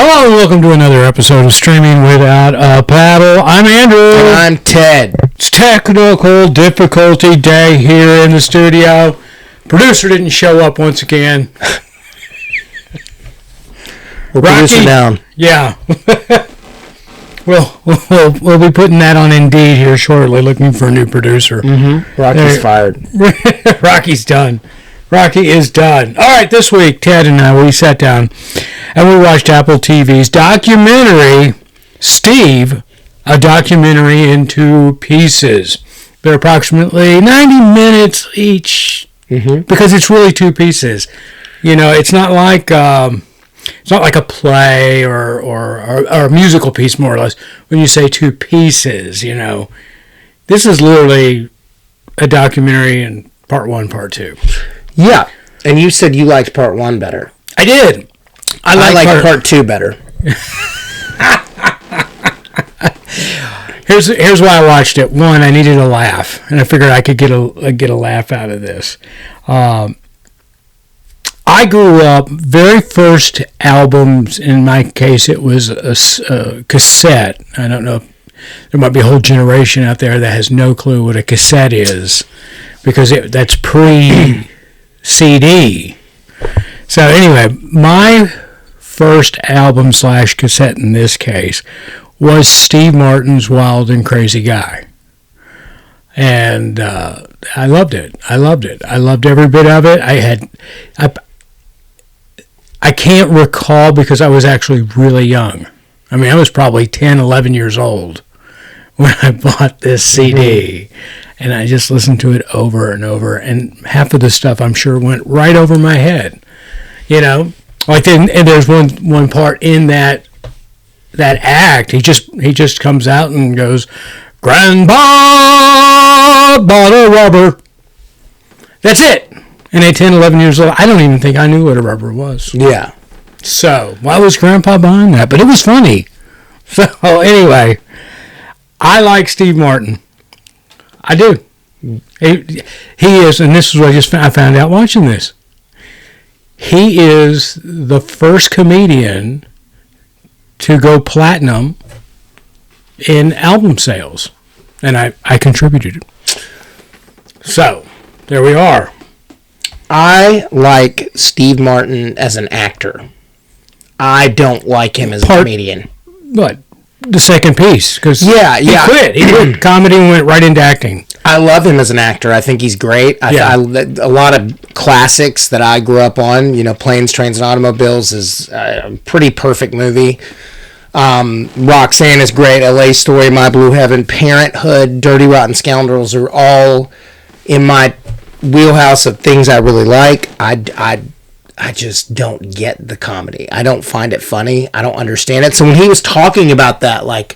Hello and welcome to another episode of Streaming Without a Paddle. I'm Andrew. And I'm Ted. It's technical difficulty day here in the studio. Producer didn't show up once again. We'll producer down. Yeah. We'll be putting that on Indeed here shortly, looking for a new producer. Mm-hmm. Rocky's fired. Rocky's done. Rocky is done. All right, this week, Ted and I, we sat down and we watched Apple TV's documentary, Steve, a documentary in 2 pieces. They're approximately 90 minutes each because it's really 2 pieces. You know, it's not like a play or a musical piece, more or less. When you say 2 pieces, you know, this is literally a documentary in part 1, part 2. Yeah. And you said you liked part 1 better. I did. I like part 2 better. Here's why I watched it. One, I needed a laugh, and I figured I could get a laugh out of this. I grew up, very first albums, in my case, it was a cassette. I don't know if there might be a whole generation out there that has no clue what a cassette is, because that's pre-CD. So anyway, my first album / cassette in this case was Steve Martin's Wild and Crazy Guy. And I loved it. I loved every bit of it. I can't recall because I was actually really young. I mean, I was probably 10, 11 years old when I bought this CD. And I just listened to it over and over. And half of the stuff, I'm sure, went right over my head. You know? Like, and there's one part in that act. He just comes out and goes, "Grandpa bought a rubber." That's it. And at 10, 11 years old, I don't even think I knew what a rubber was. Yeah. So, why was Grandpa buying that? But it was funny. So, anyway, I like Steve Martin. I do. He is, and this is what I found out watching this. He is the first comedian to go platinum in album sales. And I contributed. So, there we are. I like Steve Martin as an actor. I don't like him as a comedian. What? The second piece, because he quit. He quit comedy and went right into acting. I love him as an actor. I think he's great. A lot of classics that I grew up on, you know, Planes, Trains, and Automobiles is a pretty perfect movie. Roxanne is great. LA Story, My Blue Heaven, Parenthood, Dirty Rotten Scoundrels are all in my wheelhouse of things I really like. I just don't get the comedy. I don't find it funny. I don't understand it. So when he was talking about that, like,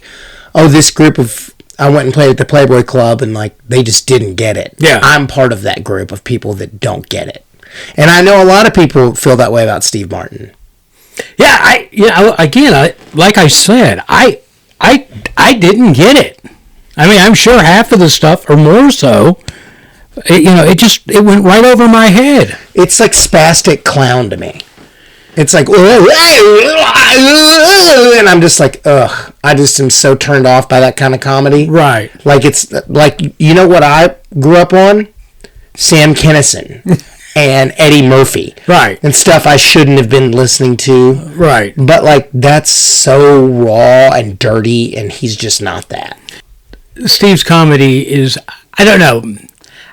oh, this group of, I went and played at the Playboy Club and, like, they just didn't get it. Yeah. I'm part of that group of people that don't get it. And I know a lot of people feel that way about Steve Martin. Yeah, like I said, I didn't get it. I mean, I'm sure half of the stuff, or more so, it went right over my head. It's like spastic clown to me. It's like, and I'm just like, ugh. I just am so turned off by that kind of comedy. Right. Like, it's like, you know what I grew up on? Sam Kinison and Eddie Murphy. Right. And stuff I shouldn't have been listening to. Right. But, like, that's so raw and dirty, and he's just not that. Steve's comedy is, I don't know.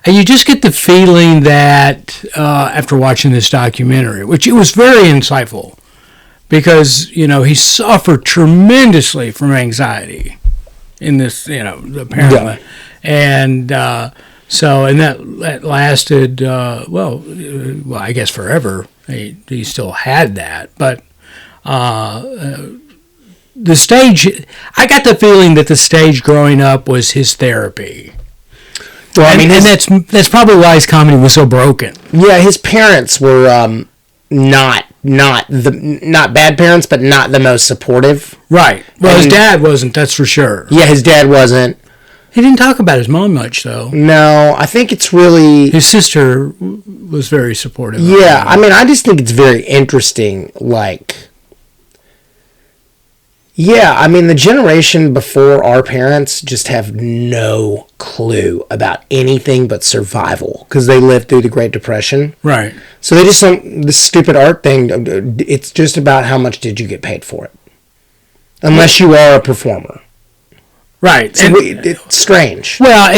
You just get the feeling that after watching this documentary, which it was very insightful, because, you know, he suffered tremendously from anxiety in this, you know, apparently. Yeah. And so that lasted, well, I guess forever. He still had that. But the stage, I got the feeling that the stage growing up was his therapy. Well, and that's probably why his comedy was so broken. Yeah, his parents were not bad parents, but not the most supportive. Right. Well, his dad wasn't. That's for sure. Yeah, his dad wasn't. He didn't talk about his mom much, though. No, I think it's really... His sister was very supportive. Yeah, I mean, I just think it's very interesting, like... Yeah, I mean, the generation before our parents just have no clue about anything but survival because they lived through the Great Depression. Right. So they just don't, this stupid art thing, it's just about how much did you get paid for it. Unless you are a performer. Right. So it's strange. Well,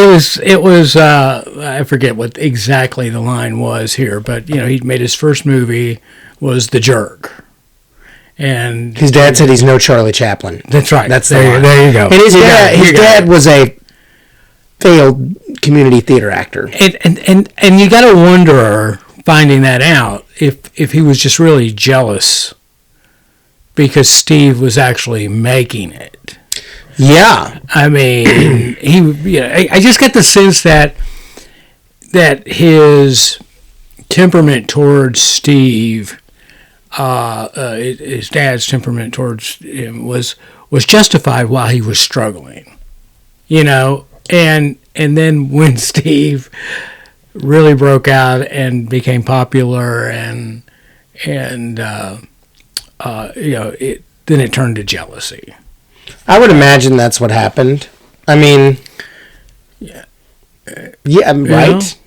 it was I forget what exactly the line was here, but, he made his first movie was The Jerk. And his dad said he's no Charlie Chaplin. That's right. That's there you go. And his dad was a failed community theater actor. And you got to wonder, finding that out, if he was just really jealous because Steve was actually making it. Yeah. I mean, I just get the sense that his temperament towards Steve, his dad's temperament towards him was justified while he was struggling, and then when Steve really broke out and became popular and then it turned to jealousy. I would imagine that's what happened. I mean, yeah, right.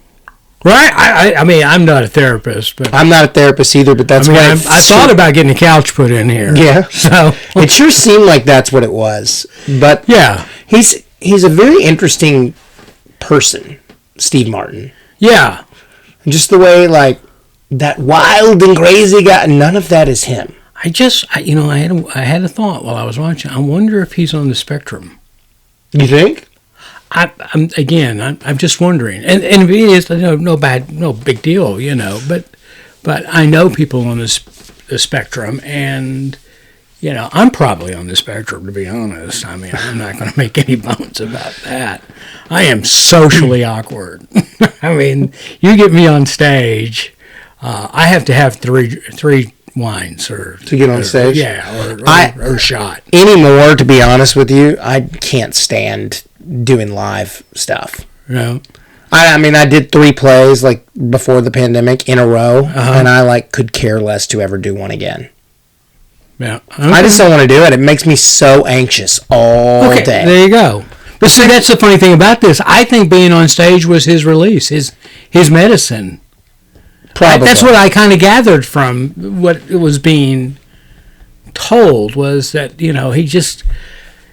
Right. I mean, I'm not a therapist, but I'm not a therapist either. But that's I thought about getting a couch put in here. Yeah. So it sure seemed like that's what it was. But yeah, he's a very interesting person, Steve Martin. Yeah. And just the way that wild and crazy guy. None of that is him. I had a thought while I was watching. I wonder if he's on the spectrum. You think? I'm just wondering, and if he is, no big deal, but I know people on the spectrum, and I'm probably on the spectrum, to be honest. I mean, I'm not going to make any bones about that. I am socially awkward. I mean, you get me on stage, I have to have three wines to get on stage. Yeah, or a shot. Anymore, to be honest with you, I can't stand doing live stuff. No. I mean, I did 3 plays before the pandemic in a row, and I could care less to ever do one again. Yeah, okay. I just don't want to do it. It makes me so anxious all day. There you go. But see, that's the funny thing about this. I think being on stage was his release, his medicine. Probably. That's what I kind of gathered from what was being told, was that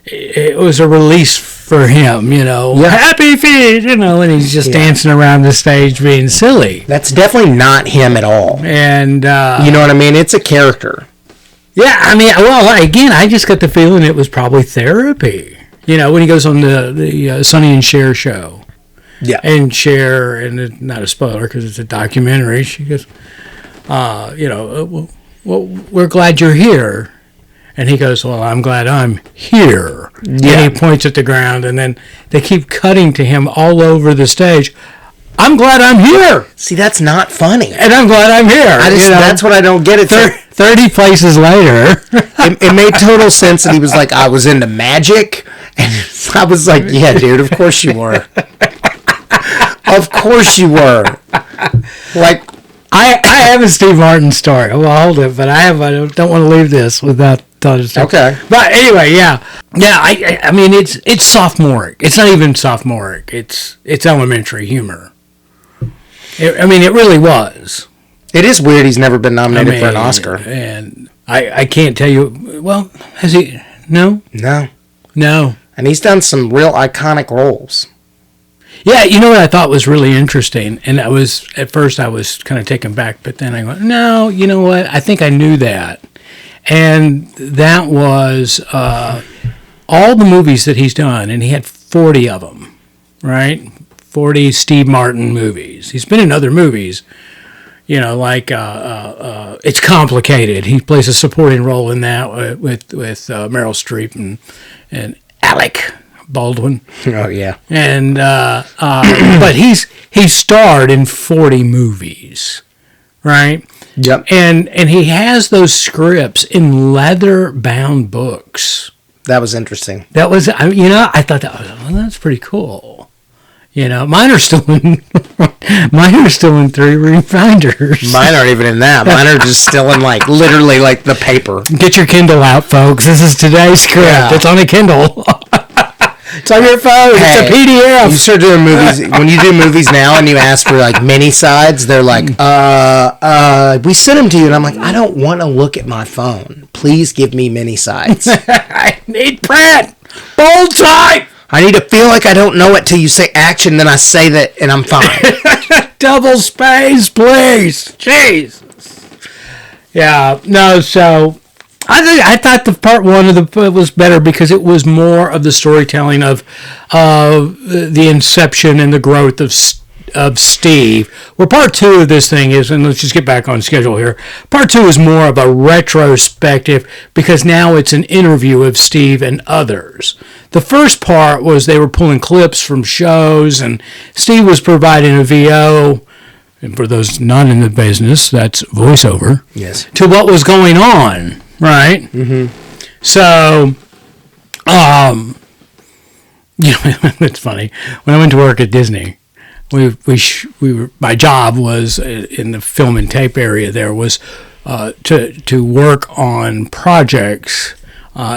it was a release for him, happy feet, and he's just dancing around the stage being silly. That's definitely not him at all. And you know what I mean? It's a character. Yeah, I mean, well, again, I just got the feeling it was probably therapy. When he goes on the Sonny and Cher show. Yeah. And Cher, and it's not a spoiler because it's a documentary, she goes, well, we're glad you're here. And he goes, well, I'm glad I'm here. Yeah. And he points at the ground, and then they keep cutting to him all over the stage. I'm glad I'm here. See, that's not funny. And I'm glad I'm here. That's what I don't get. 30 places later. it made total sense that he was like, I was into magic. And I was like, yeah, dude, of course you were. Of course you were. I have a Steve Martin story. Well, hold it, but I don't want to leave this without telling it. Okay. But anyway, yeah. I mean, it's sophomoric. It's not even sophomoric. It's elementary humor. It really was. It is weird he's never been nominated for an Oscar. And I can't tell you. Well, has he? No. And he's done some real iconic roles. Yeah, you know what I thought was really interesting, and at first I was kind of taken back, but then I went, no, you know what? I think I knew that, and that was all the movies that he's done, and he had 40 of them, right? 40 Steve Martin movies. He's been in other movies, It's Complicated. He plays a supporting role in that with Meryl Streep and Alec Baldwin. Oh yeah. And but he's starred in 40 movies, right? Yep. And he has those scripts in leather-bound books. That was interesting. That was I thought that's pretty cool. Mine are still in 3-ring binders. Mine aren't even in that. Mine are just still in literally the paper. Get your Kindle out, folks. This is today's script. Yeah. It's on a Kindle. It's on your phone. Hey, it's a PDF. You start doing movies. When you do movies now and you ask for mini sides, they're like, we sent them to you. And I'm like, I don't want to look at my phone. Please give me mini sides. I need print. Bold type. I need to feel like I don't know it till you say action, then I say that and I'm fine. Double space, please. Jeez. Yeah. No, so I thought the part one of the was better because it was more of the storytelling of the inception and the growth of Steve. Where part two of this thing is, and let's just get back on schedule here. Part two is more of a retrospective because now it's an interview of Steve and others. The first part was they were pulling clips from shows, and Steve was providing a VO. And for those not in the business, that's voiceover. Yes. To what was going on. Right. Mm-hmm. So, it's funny. When I went to work at Disney, we were my job was in the film and tape area. There was to work on projects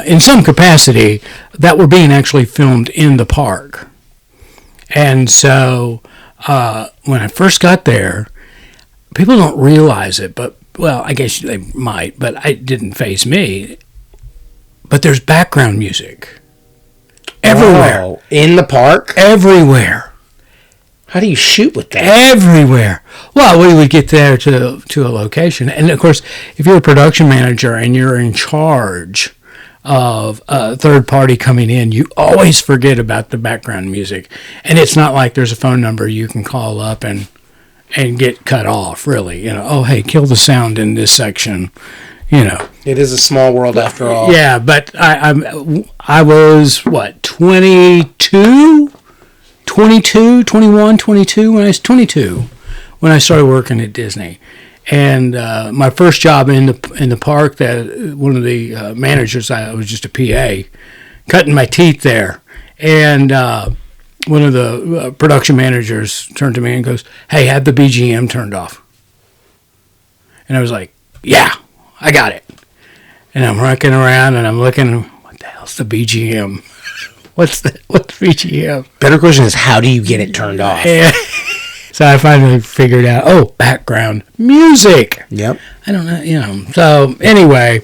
in some capacity that were being actually filmed in the park. And so, when I first got there, people don't realize it, but. Well, I guess they might, but it didn't faze me. But there's background music. Everywhere. Oh, in the park? Everywhere. How do you shoot with that? Everywhere. Well, we would get there to a location. And, of course, if you're a production manager and you're in charge of a third party coming in, you always forget about the background music. And it's not like there's a phone number you can call up and get cut off, really. Oh, hey, kill the sound in this section, It is a small world after all. Yeah, but I was, 22, 21, 22, when I was 22, when I started working at Disney. And my first job in the park, that one of the managers, I was just a PA, cutting my teeth there. And one of the production managers turned to me and goes, "Hey, have the BGM turned off." And I was like, "Yeah, I got it." And I'm looking around and I'm looking, what the hell's the BGM? What's BGM? Better question is, how do you get it turned off? So I finally figured out, background music. Yep. I don't know, So anyway,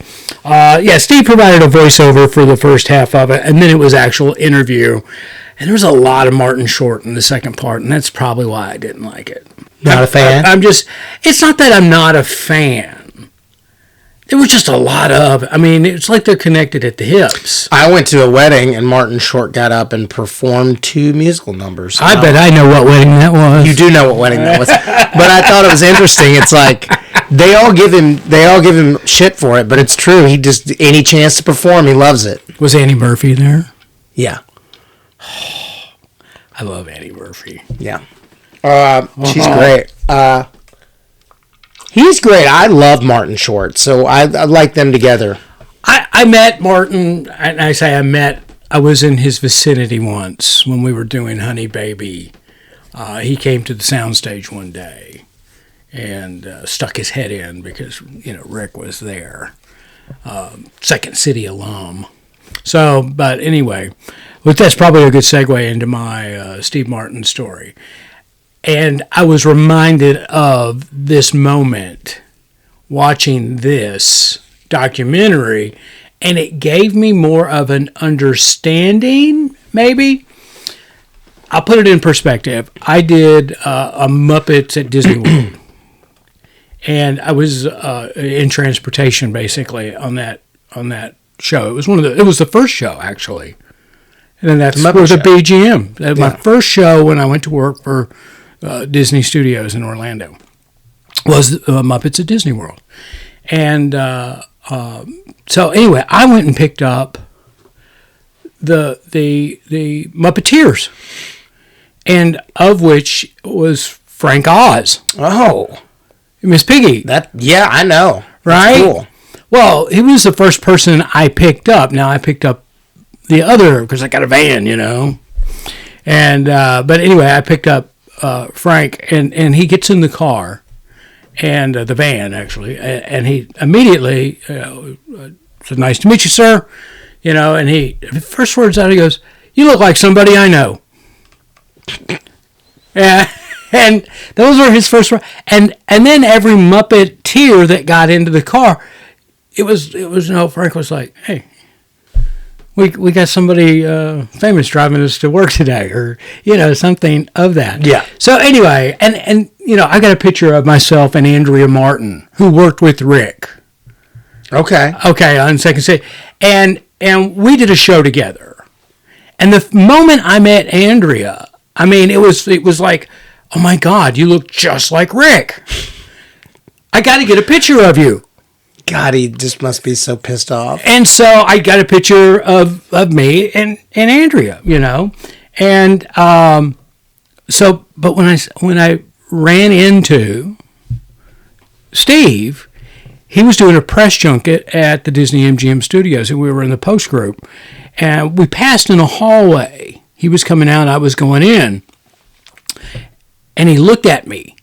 Steve provided a voiceover for the first half of it, and then it was actual interview. And there was a lot of Martin Short in the second part, and that's probably why I didn't like it. Not a fan? It's not that I'm not a fan. There was just a lot of, it's like they're connected at the hips. I went to a wedding, and Martin Short got up and performed 2 musical numbers. I bet I know what wedding that was. You do know what wedding that was. But I thought it was interesting. It's like, they all give him shit for it, but it's true. He just, any chance to perform, he loves it. Was Annie Murphy there? Yeah. I love Annie Murphy. Yeah. She's great. He's great. I love Martin Short, so I like them together. I met Martin, and I was in his vicinity once when we were doing Honey Baby. He came to the soundstage one day and stuck his head in because, Rick was there. Second City alum. So, but anyway, that's probably a good segue into my Steve Martin story. And I was reminded of this moment watching this documentary, and it gave me more of an understanding, maybe. I'll put it in perspective. I did a Muppets at Disney World, and I was in transportation basically on that show. It was the first show actually, and then that's for the BGM. My first show when I went to work for Disney Studios in Orlando was Muppets at Disney World, and so anyway, I went and picked up the Muppeteers, and of which was Frank Oz. Oh, Miss Piggy. I know. Right? That's cool. Well, he was the first person I picked up. Now I picked up the other because I got a van, And but anyway, I picked up Frank, and he gets in the car, and the van actually, and he immediately said, "Nice to meet you, sir." And he first words out, he goes, "You look like somebody I know." Yeah. And those were his first words. And then every Muppeteer that got into the car, it was Frank was like, "Hey, we got somebody famous driving us to work today," or something of that. Yeah. So anyway, and I got a picture of myself and Andrea Martin, who worked with Rick. Okay. On Second City, and we did a show together. And the moment I met Andrea, I mean, it was like, "Oh my God, you look just like Rick. I got to get a picture of you." God, he just must be so pissed off. And so I got a picture of me and Andrea, and so. But when I ran into Steve, he was doing a press junket at the Disney MGM Studios, and we were in the post group, and we passed in a hallway. He was coming out, I was going in. And he looked at me,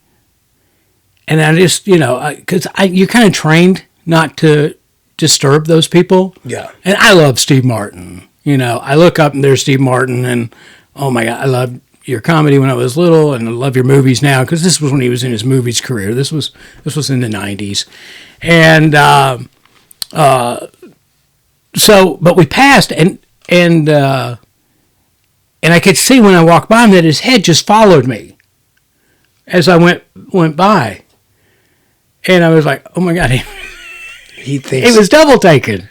and I just, because you're kind of trained not to disturb those people. Yeah. And I love Steve Martin. I look up and there's Steve Martin, and oh my God, I loved your comedy when I was little, and I love your movies now, because this was when he was in his movies career. This was in the 90s, and so, but we passed, and I could see when I walked by him that his head just followed me as I went by, and I was like, "Oh my God!" He thinks he was double taken,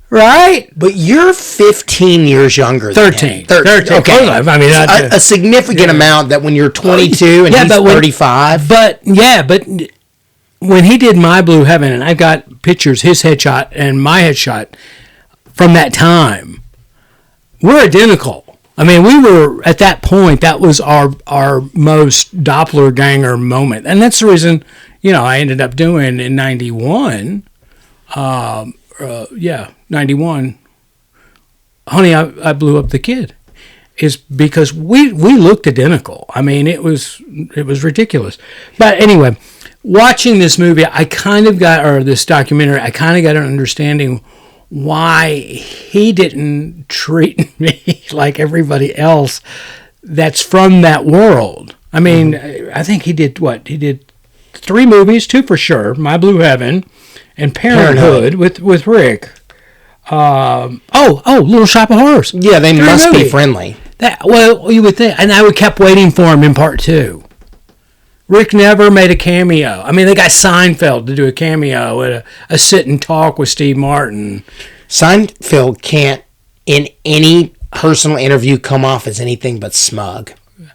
right? But you're 15 years younger. 13. Than 13. Okay, I mean, a significant amount that when you're 22 and he's 35. But when he did My Blue Heaven, and I've got pictures, his headshot and my headshot from that time, we're identical. I mean, we were, at that point, that was our most doppelganger moment. And that's the reason, I ended up doing in 91, 91, Honey, I Blew Up the Kid, is because we looked identical. I mean, it was ridiculous. But anyway, watching this movie, this documentary, I kind of got an understanding why he didn't treat me like everybody else that's from that world. I mean, I think he did what? He did 3 movies, 2 for sure, My Blue Heaven and Parenthood with Rick. Little Shop of Horrors. Yeah, they must be friendly. You would think. And I kept waiting for him in part 2. Rick never made a cameo. I mean, they got Seinfeld to do a cameo at a sit and talk with Steve Martin. Seinfeld can't, in any personal interview, come off as anything but smug.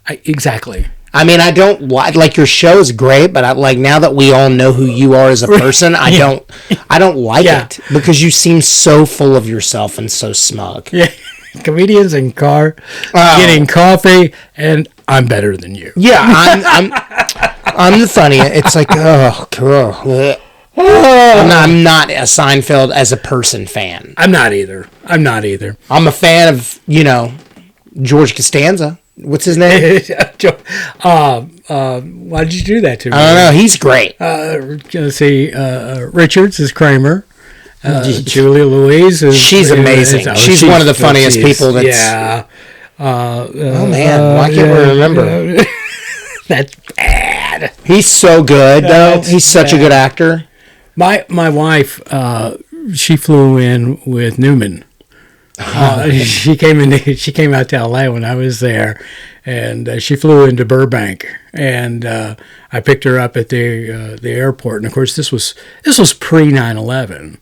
Exactly. I mean, I don't like your show is great, but now that we all know who you are as a person, I don't like it because you seem so full of yourself and so smug. Yeah. Comedians in car, getting coffee, and I'm better than you. Yeah, I'm the funniest. It's like, I'm not a Seinfeld as a person fan. I'm not either. I'm a fan of, George Costanza. What's his name? Why did you do that to me? I don't know. He's great. Let's see. Richards is Kramer. Julia Louise is... She's amazing. She's one of the funniest people that's... Yeah. Oh, man. Why can't we remember? That's bad. He's so good, though. He's such a good actor. My wife, she flew in with Newman. She came out to LA when I was there, and she flew into Burbank, and I picked her up at the airport. And of course, this was pre 9/11,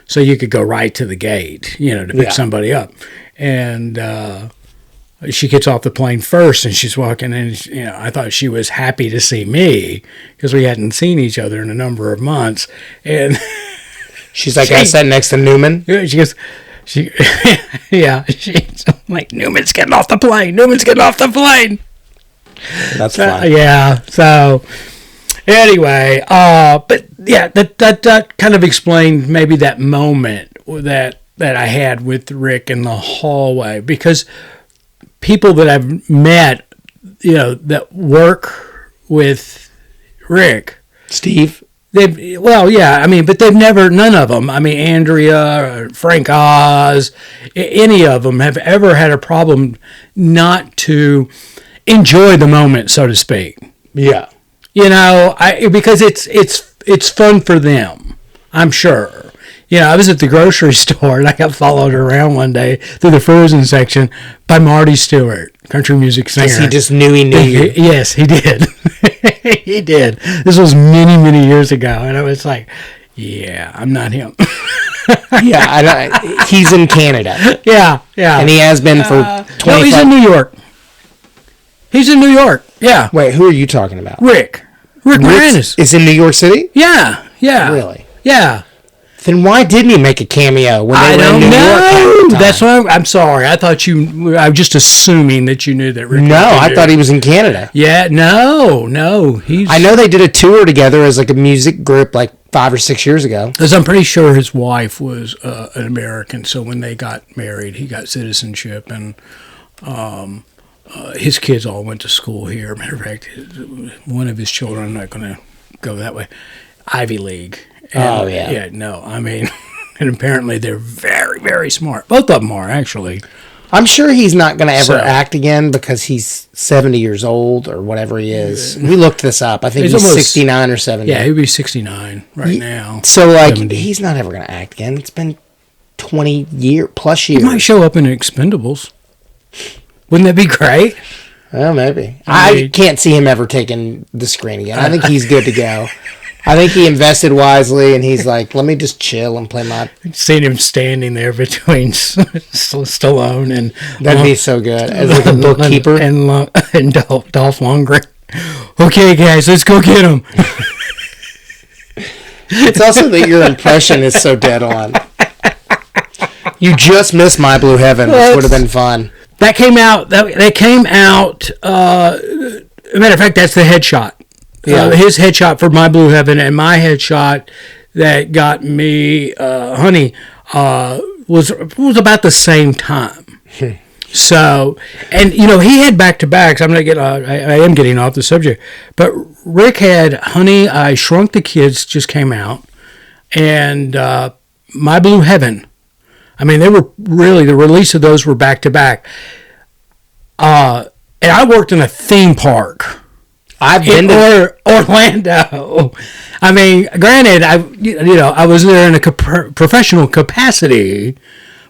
so you could go right to the gate, to pick somebody up. And she gets off the plane first, and she's walking in. I thought she was happy to see me because we hadn't seen each other in a number of months. And she's like, I sat next to Newman. She goes. She's like, Newman's getting off the plane. That's fine. Yeah. So anyway, but yeah, that kind of explained maybe that moment that I had with Rick in the hallway, because people that I've met, that work with Rick. Steve? But they've never, none of them, Andrea, Frank Oz, any of them have ever had a problem not to enjoy the moment, so to speak. Yeah. Because it's fun for them, I'm sure. I was at the grocery store and I got followed around one day through the frozen section by Marty Stewart, country music singer. Because he just knew he knew you. Yes, he did. He did. This was many, many years ago. And I was like, yeah, I'm not him. Yeah, he's in Canada. Yeah. And he has been for 25... No, he's in New York. He's in New York, yeah. Wait, who are you talking about? Rick Moranis. Is in New York City? Yeah. Really? Yeah. Then why didn't he make a cameo when they were in New York? That's why I'm sorry. I thought I was just assuming that you knew that Rick. No, I thought he was in Canada. Yeah, no. I know they did a tour together as like a music group like 5 or 6 years ago. Because I'm pretty sure his wife was an American, so when they got married, he got citizenship, and his kids all went to school here. Matter of fact, one of his children, I'm not going to go that way, Ivy League. And, yeah, no, and apparently they're very, very smart. Both of them are, actually. I'm sure he's not going to ever act again because he's 70 years old or whatever he is. We looked this up. I think he's almost 69 or 70. Yeah, he'd be 69 now. So, 70. He's not ever going to act again. It's been 20 plus years. He might show up in Expendables. Wouldn't that be great? Well, maybe. I can't see him ever taking the screen again. I think he's good to go. I think he invested wisely, and he's like, let me just chill and play my... Seen him standing there between Stallone and... That'd be so good. As like a bookkeeper. And Dolph Lundgren. Okay, guys, let's go get him. It's also that your impression is so dead on. You just missed My Blue Heaven, which would have been fun. That came out... That came out... matter of fact, that's the headshot. Yeah. His headshot for My Blue Heaven and my headshot that got me Honey was about the same time. So, and he had back-to-backs. I am getting off the subject, but Rick had Honey, I Shrunk the Kids just came out, and My Blue Heaven. They were really, the release of those were back-to-back. And I worked in a theme park. I've been to Orlando. Granted, I was there in a professional capacity,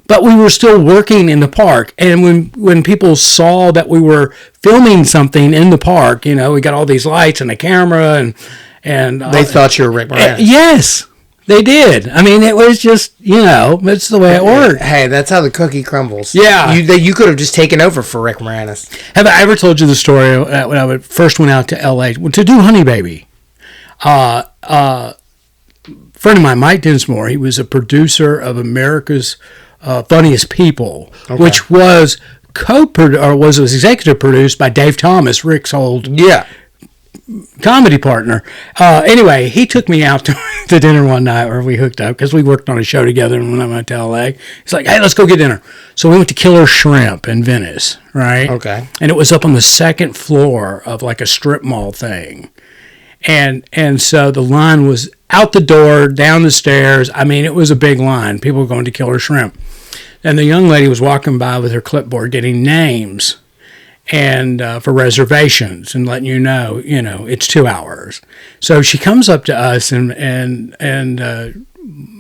but we were still working in the park. And when people saw that we were filming something in the park, we got all these lights and a camera, and they thought you were Rick Moranis. Yes, they did. it was just, it's the way it worked. Hey, that's how the cookie crumbles. Yeah. You could have just taken over for Rick Moranis. Have I ever told you the story when I first went out to L.A. to do Honey Baby? A friend of mine, Mike Dinsmore, he was a producer of America's Funniest People, which was was executive produced by Dave Thomas, Rick's old comedy partner. Anyway, he took me out to dinner one night where we hooked up because we worked on a show together, and when I went to LA, he's like, hey, let's go get dinner. So we went to Killer Shrimp in Venice, right? Okay. And it was up on the second floor of like a strip mall thing. And so the line was out the door, down the stairs. It was a big line. People were going to Killer Shrimp. And the young lady was walking by with her clipboard getting names and for reservations and letting it's 2 hours. So she comes up to us and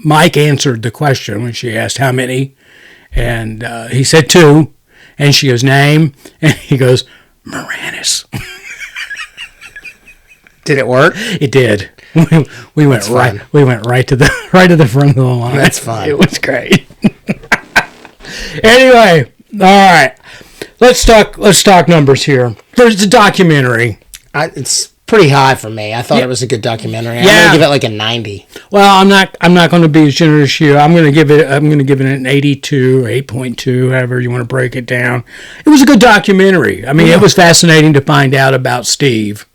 Mike answered the question when she asked how many, and he said 2, and she goes name, and he goes Moranis. Did it work? It did. We went right. We went right to the front of the line. That's fine. It was great. Anyway, all right. Let's talk numbers here. There's a documentary. It's pretty high for me. I thought it was a good documentary. I'm gonna give it like a 90. Well, I'm not going to be as generous as you. I'm going to give it an 82, 8.2, however you want to break it down. It was a good documentary. It was fascinating to find out about Steve,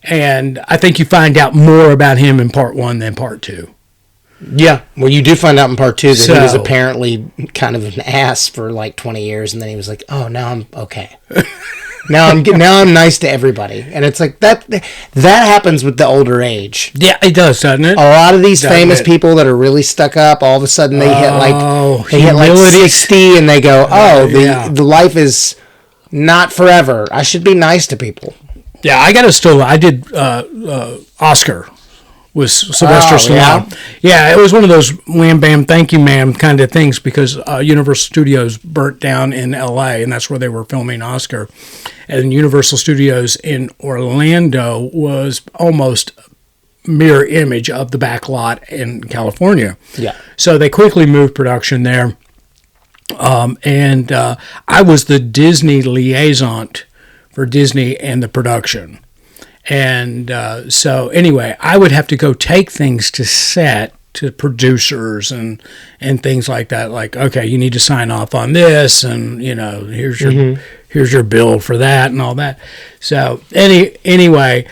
and I think you find out more about him in part 1 than part 2. Yeah. Well, you do find out in part 2 that he was apparently kind of an ass for like 20 years, and then he was like, "Oh, now I'm okay. now I'm nice to everybody." And it's like that happens with the older age. Yeah, it does, doesn't it? A lot of these famous people that are really stuck up, all of a sudden they hit like 60, and they go, the life is not forever. I should be nice to people. Yeah, I did Oscar with Sylvester Stallone. Yeah, it was one of those wham bam thank you ma'am kind of things, because Universal Studios burnt down in LA, and that's where they were filming Oscar. And Universal Studios in Orlando was almost mirror image of the back lot in California. Yeah. So they quickly moved production there. And I was the Disney liaison for Disney and the production. And so anyway, I would have to go take things to set, to producers and things like that. Like, okay, you need to sign off on this, and here's your bill for that and all that. So anyway,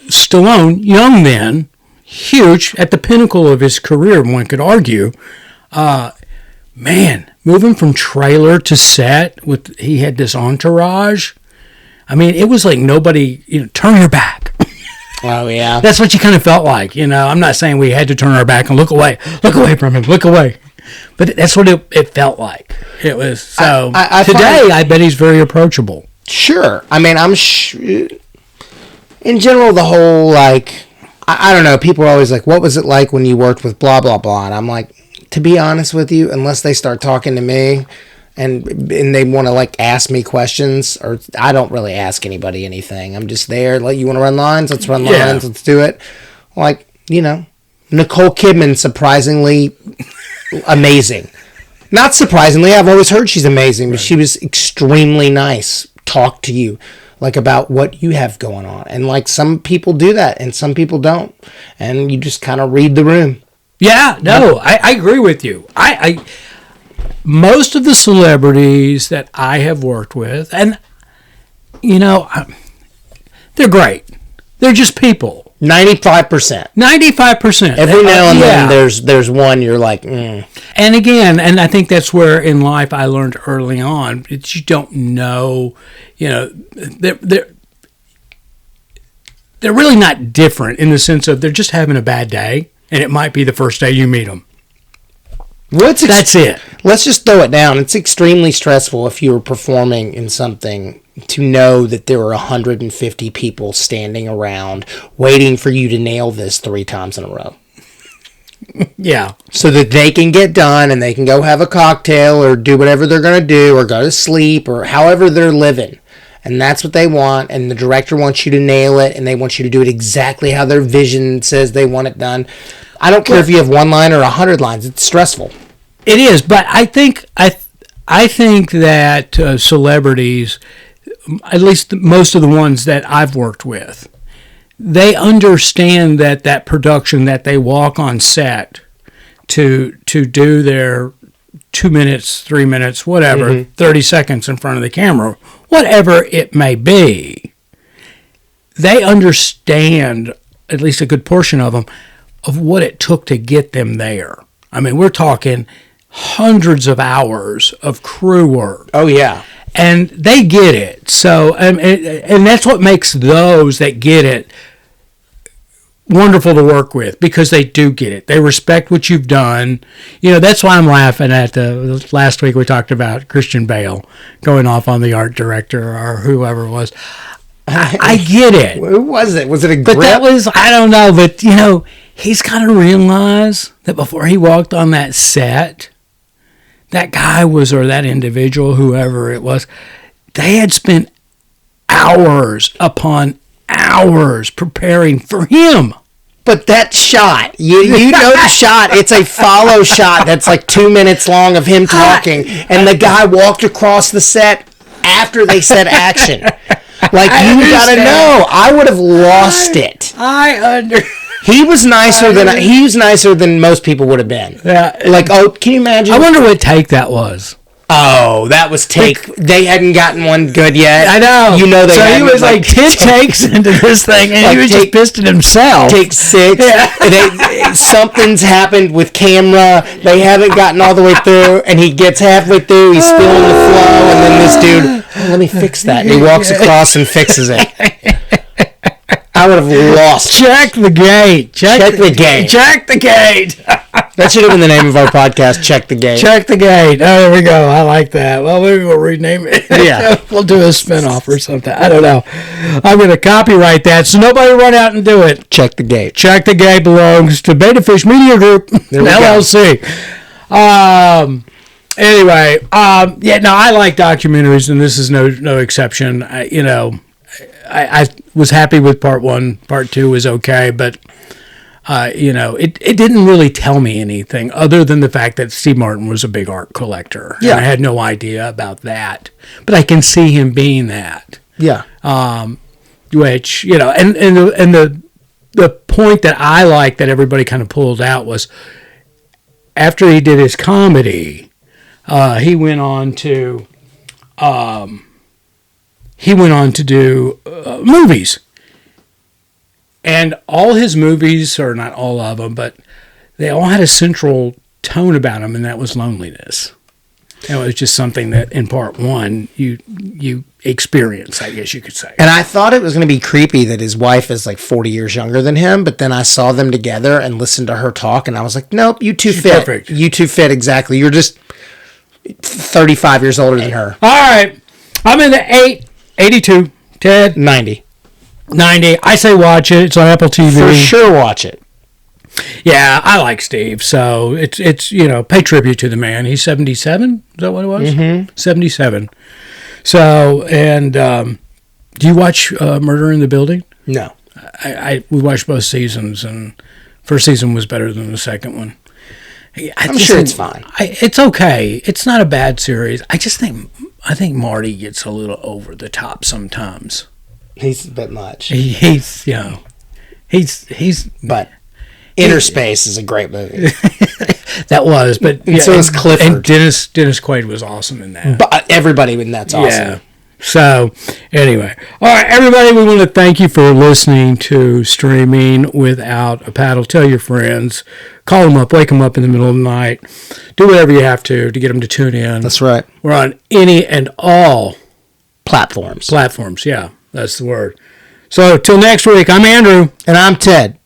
Stallone, young then, huge, at the pinnacle of his career, one could argue. Man, moving from trailer to set, he had this entourage. I mean, it was like nobody, turn your back. Oh, yeah. That's what you kind of felt like, I'm not saying we had to turn our back and look away from him, look away. But that's what it felt like. It was, so, today, I bet he's very approachable. Sure. I mean, in general, the whole, like, I don't know, people are always like, what was it like when you worked with blah, blah, blah? And I'm like, to be honest with you, unless they start talking to me, and they want to like ask me questions, or I don't really ask anybody anything. I'm just there. Like, you want to run lines? Let's run lines. Let's do it. Like, Nicole Kidman, surprisingly amazing. Not surprisingly, I've always heard she's amazing, but she was extremely nice. Talk to you like about what you have going on, and like some people do that, and some people don't, and you just kind of read the room. Yeah, no, I agree with you. I most of the celebrities that I have worked with, and, they're great. They're just people. 95%. 95%. Every now and then there's one you're like, And again, and I think that's where in life I learned early on, you don't know, they're really not different in the sense of they're just having a bad day, and it might be the first day you meet them. That's it. Let's just throw it down. It's extremely stressful if you're performing in something to know that there are 150 people standing around waiting for you to nail this 3 times in a row. Yeah. So that they can get done and they can go have a cocktail or do whatever they're going to do or go to sleep or however they're living. And that's what they want. And the director wants you to nail it, and they want you to do it exactly how their vision says they want it done. I don't care if you have 1 line or 100 lines. It's stressful. It is, but I think that celebrities, at least most of the ones that I've worked with, they understand that production, that they walk on set to do their 2 minutes, 3 minutes, whatever, 30 seconds in front of the camera, whatever it may be. They understand, at least a good portion of them, of what it took to get them there. I mean, we're talking hundreds of hours of crew work. Oh, yeah. And they get it. So, and that's what makes those that get it wonderful to work with, because they do get it. They respect what you've done. That's why I'm laughing at last week we talked about Christian Bale going off on the art director or whoever it was. I get it. Who was it? Was it a grip? But that was, I don't know, but, he's got to realize that before he walked on that set, that guy or that individual, whoever it was, they had spent hours upon hours preparing for him. But that shot, you know the shot, it's a follow shot that's like 2 minutes long of him talking, and the guy walked across the set after they said action. Like, you gotta know, I would have lost it. He was nicer than most people would have been. Yeah. Like, can you imagine? I wonder what take that was. Oh, that was They hadn't gotten one good yet. I know. You know they. So he was like 10 takes into this thing, and he was just pissed at himself. Take 6. Yeah. Something's happened with camera. They haven't gotten all the way through, and he gets halfway through. He's still in the flow, and then this dude, let me fix that. And he walks across and fixes it. I would have lost. Check the gate. Check the gate. Check the gate. That should have been the name of our podcast, Check the Gate. Check the Gate. Oh, there we go. I like that. Well, maybe we'll rename it. Yeah. We'll do a spinoff or something. I don't know. I'm going to copyright that, so nobody run out and do it. Check the Gate. Check the Gate belongs to Beta Fish Media Group, LLC. Anyway, yeah, no, I like documentaries, and this is no exception. I was happy with part 1. Part 2 was okay, but it didn't really tell me anything other than the fact that Steve Martin was a big art collector. Yeah. And I had no idea about that, but I can see him being that. Yeah. Which, and the point that I like that everybody kind of pulled out was after he did his comedy, he went on to do movies. And all his movies, or not all of them, but they all had a central tone about them, and that was loneliness. It was just something that in part 1 you experience, I guess you could say. And I thought it was going to be creepy that his wife is like 40 years younger than him, but then I saw them together and listened to her talk, and I was like, nope, you two fit. Perfect. You two fit exactly. You're just 35 years older than her. All right. I'm in the 82. Ted? 90. I say watch it. It's on Apple TV. For sure watch it. Yeah, I like Steve. So it's pay tribute to the man. He's 77. Is that what it was? Mm-hmm. 77. So, and do you watch Murder in the Building? No. We watched both seasons, and first season was better than the second one. I'm sure it's fine. It's okay. It's not a bad series. I think Marty gets a little over the top sometimes. He's a bit much. He's But Inner Space is a great movie. That was, but and so is Clifford. And Dennis Quaid was awesome in that. But everybody in that's awesome. Yeah. So anyway, all right, everybody, we want to thank you for listening to Streaming Without a Paddle. Tell your friends, call them up, wake them up in the middle of the night, do whatever you have to get them to tune in. That's right. We're on any and all platforms. Yeah, that's the word. So till next week, I'm Andrew. And I'm Ted.